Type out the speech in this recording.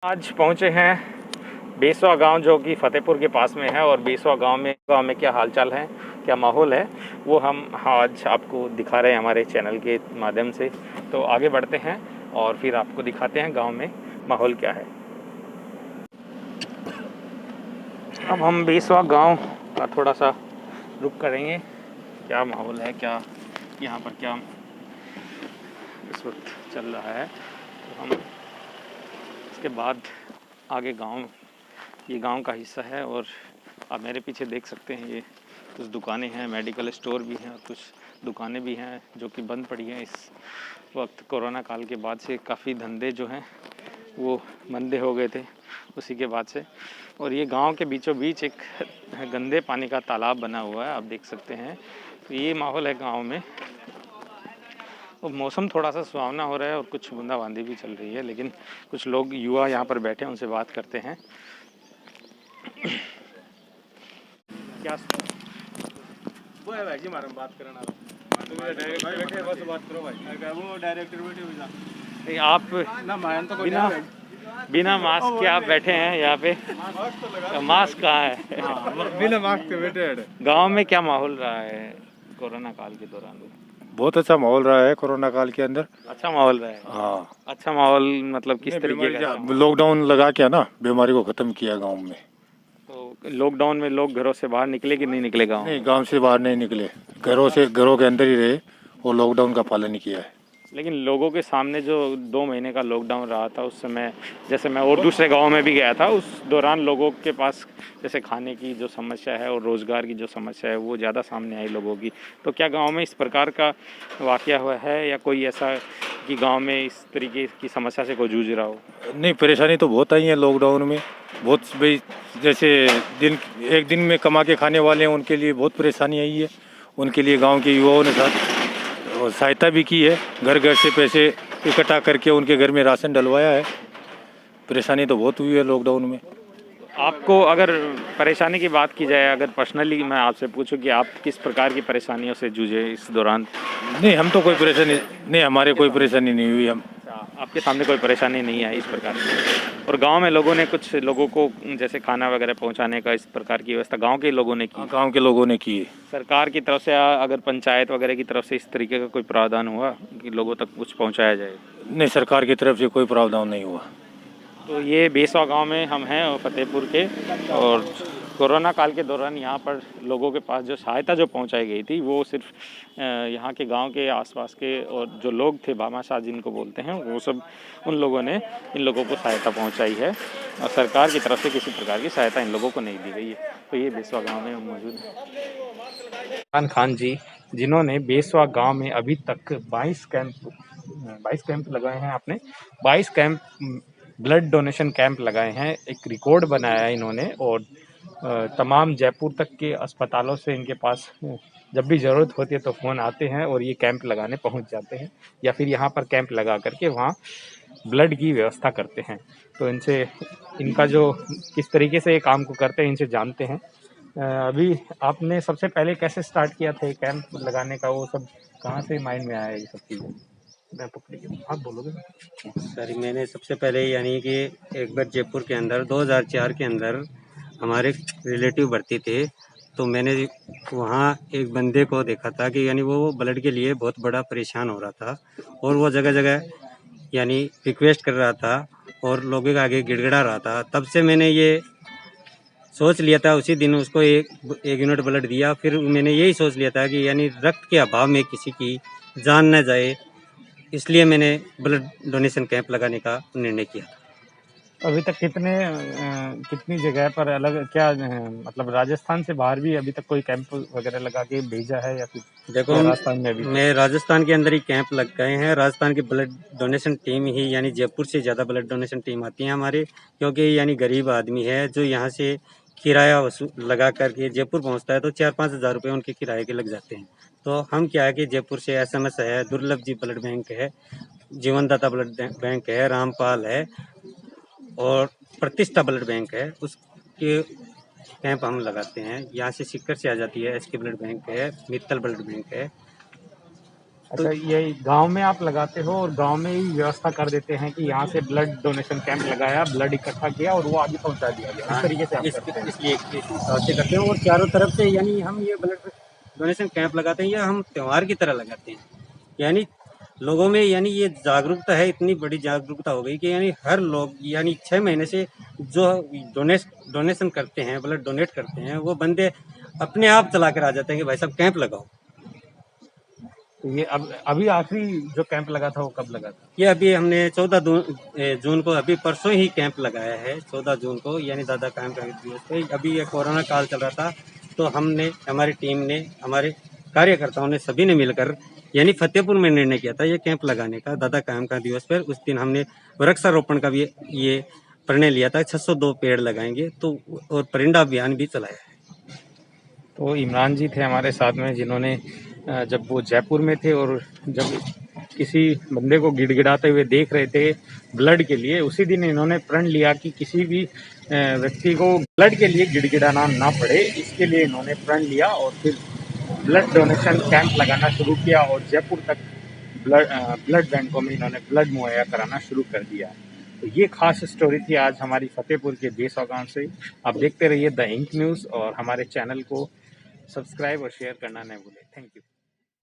आज पहुंचे हैं बेसवा गांव जो कि फ़तेहपुर के पास में है। और बेसवा गांव में क्या हालचाल है, क्या माहौल है, वो हम आज आपको दिखा रहे हैं हमारे चैनल के माध्यम से। तो आगे बढ़ते हैं और फिर आपको दिखाते हैं गांव में माहौल क्या है। अब हम बेसवा गांव का थोड़ा सा रुख करेंगे, क्या माहौल है, क्या यहाँ पर क्या इस वक्त चल रहा है। तो हम इसके बाद आगे ये गांव का हिस्सा है। और आप मेरे पीछे देख सकते हैं, ये कुछ दुकानें हैं, मेडिकल स्टोर भी हैं और कुछ दुकानें भी हैं जो कि बंद पड़ी हैं इस वक्त। कोरोना काल के बाद से काफ़ी धंधे जो हैं वो मंदे हो गए थे उसी के बाद से। और ये गांव के बीचों बीच एक गंदे पानी का तालाब बना हुआ है, आप देख सकते हैं। तो ये माहौल है गाँव में। और मौसम थोड़ा सा सुहावना हो रहा है और कुछ बूंदाबांदी भी चल रही है, लेकिन कुछ लोग युवा यहाँ पर बैठे हैं, उनसे बात करते हैं। क्या वो है भाई जी, हमारे बात करना बस बात करो भाई, वो डायरेक्टर बैठे हुए नहीं, आप ना मायन तो बिना मास्क के आप बैठे हैं यहाँ पे। मास्क कहाँ है? बिना मास्क के बैठे हैं। गांव में क्या माहौल रहा है कोरोना काल के दौरान? बहुत अच्छा माहौल रहा है कोरोना काल के अंदर। अच्छा माहौल रहा है। हाँ, अच्छा माहौल मतलब किस तरीके का? लॉकडाउन लगा के ना बीमारी को खत्म किया गांव में। तो लॉकडाउन में लोग घरों से बाहर निकले कि नहीं निकले? नहीं, गांव से बाहर नहीं निकले, घरों के अंदर ही रहे और लॉकडाउन का पालन किया है। लेकिन लोगों के सामने जो 2 महीने का लॉकडाउन रहा था उस समय, जैसे मैं और दूसरे गांव में भी गया था, उस दौरान लोगों के पास जैसे खाने की जो समस्या है और रोज़गार की जो समस्या है वो ज़्यादा सामने आई लोगों की। तो क्या गांव में इस प्रकार का वाक़या हुआ है या कोई ऐसा कि गांव में इस तरीके की समस्या से कोई जूझ रहा हो? नहीं, परेशानी तो बहुत आई है लॉकडाउन में। बहुत भाई, जैसे एक दिन में कमा के खाने वाले हैं उनके लिए बहुत परेशानी आई है। उनके लिए गाँव के युवाओं ने सहायता भी की है, घर घर से पैसे इकट्ठा करके उनके घर में राशन डलवाया है। परेशानी तो बहुत हुई है लॉकडाउन में। आपको अगर परेशानी की बात की जाए, अगर पर्सनली मैं आपसे पूछूं कि आप किस प्रकार की परेशानियों से जूझे इस दौरान? नहीं, हम तो कोई परेशानी नहीं, हमारे कोई परेशानी नहीं हुई। हम आपके सामने कोई परेशानी नहीं आई इस प्रकार की? और गांव में लोगों ने कुछ लोगों को जैसे खाना वगैरह पहुंचाने का इस प्रकार की व्यवस्था गांव के लोगों ने की? गांव के लोगों ने की। सरकार की तरफ से अगर पंचायत वगैरह की तरफ से इस तरीके का कोई प्रावधान हुआ कि लोगों तक कुछ पहुंचाया जाए? नहीं, सरकार की तरफ से कोई प्रावधान नहीं हुआ। तो ये बेसवा गांव में हम हैं फ़तेहपुर के। और कोरोना काल के दौरान यहाँ पर लोगों के पास जो सहायता जो पहुँचाई गई थी वो सिर्फ यहाँ के गांव के आसपास के और जो लोग थे, भामाशाह जिनको बोलते हैं, वो सब उन लोगों ने इन लोगों को सहायता पहुँचाई है। और सरकार की तरफ से किसी प्रकार की सहायता इन लोगों को नहीं दी गई है। तो ये बेसवा गाँव में हम मौजूद हैं। खान जी, जिन्होंने बेसवा गाँव में अभी तक 22 कैंप लगाए हैं। आपने 22 कैंप ब्लड डोनेशन कैंप लगाए हैं, एक रिकॉर्ड बनाया है इन्होंने। और तमाम जयपुर तक के अस्पतालों से इनके पास जब भी ज़रूरत होती है तो फ़ोन आते हैं और ये कैंप लगाने पहुंच जाते हैं, या फिर यहाँ पर कैंप लगा करके वहाँ ब्लड की व्यवस्था करते हैं। तो इनका जो किस तरीके से ये काम को करते हैं, इनसे जानते हैं। अभी आपने सबसे पहले कैसे स्टार्ट किया था कैंप लगाने का? वो सब कहाँ से माइंड में आया ये सब चीज़ें? मैं पकड़ी, आप बोलोगे? सर, मैंने सबसे पहले यानी कि एक बार जयपुर के अंदर 2004 के अंदर हमारे रिलेटिव भर्ती थे, तो मैंने वहाँ एक बंदे को देखा था कि यानी वो ब्लड के लिए बहुत बड़ा परेशान हो रहा था और वो जगह जगह यानी रिक्वेस्ट कर रहा था और लोगों के आगे गिड़गिड़ा रहा था। तब से मैंने ये सोच लिया था, उसी दिन उसको एक यूनिट ब्लड दिया। फिर मैंने यही सोच लिया था कि यानी रक्त के अभाव में किसी की जान न जाए, इसलिए मैंने ब्लड डोनेशन कैंप लगाने का निर्णय किया था। अभी तक कितनी जगह पर अलग क्या मतलब राजस्थान से बाहर भी अभी तक कोई कैंप वगैरह लगा के भेजा है या फिर? देखो, राजस्थान में भी मैं राजस्थान के अंदर ही कैंप लग गए हैं। राजस्थान की ब्लड डोनेशन टीम ही यानी जयपुर से ज़्यादा ब्लड डोनेशन टीम आती है हमारे, क्योंकि यानी गरीब आदमी है जो यहाँ से किराया लगा करके जयपुर पहुँचता है तो 4-5 हज़ार रुपये उनके किराए के लग जाते हैं। तो हम क्या है कि जयपुर से SMS है, दुर्लभ जी ब्लड बैंक है, जीवनदाता ब्लड बैंक है, रामपाल है और प्रतिष्ठा ब्लड बैंक है, उसके कैंप हम लगाते हैं। यहाँ से सीकर से आ जाती है, SK ब्लड बैंक है, मित्तल ब्लड बैंक है। अच्छा, ये गांव में आप लगाते हो और गांव में ही व्यवस्था कर देते हैं कि यहाँ से ब्लड डोनेशन कैंप लगाया, ब्लड इकट्ठा किया और वो आगे पहुँचा दिया गया, इस तरीके से आप करते हैं? इसलिए इस हिसाब से करते हैं। और चारों तरफ से यानी हम ये ब्लड डोनेशन कैंप लगाते हैं या हम त्योहार की तरह लगाते हैं। यानी लोगों में यानी ये जागरूकता है, इतनी बड़ी जागरूकता हो गई कि यानी हर लोग यानी 6 महीने से जो डोनेशन करते हैं, ब्लड डोनेट करते हैं, वो बंदे अपने आप चला कर आ जाते हैं कि भाई साहब कैंप लगाओ। तो ये अब अभी आखिरी जो कैंप लगा था वो कब लगा था? ये अभी हमने 14 जून को, अभी परसों ही कैंप लगाया है, 14 जून को, यानी दादा कायम का दिवस पे। अभी ये कोरोना काल चल रहा था, तो हमने, हमारी टीम ने, हमारे कार्यकर्ताओं ने, सभी ने मिलकर यानी फतेहपुर में निर्णय किया था ये कैंप लगाने का दादा कायम का दिवस पर। उस दिन हमने वृक्षारोपण का भी ये निर्णय लिया था, 602 पेड़ लगाएंगे, तो और परिंदा अभियान भी चलाया है। तो इमरान जी थे हमारे साथ में, जिन्होंने जब वो जयपुर में थे और जब किसी बंदे को गिड़गिड़ाते हुए देख रहे थे ब्लड के लिए, उसी दिन इन्होंने प्रण लिया कि किसी भी व्यक्ति को ब्लड के लिए गिड़गिड़ाना ना पड़े, इसके लिए इन्होंने प्रण लिया और फिर ब्लड डोनेशन कैंप लगाना शुरू किया और जयपुर तक ब्लड बैंकों में इन्होंने ब्लड मुहैया कराना शुरू कर दिया। तो ये खास स्टोरी थी आज हमारी फतेहपुर के बेसवा गांव से। आप देखते रहिए द इंक न्यूज़ और हमारे चैनल को सब्सक्राइब और शेयर करना न भूलें। Thank you.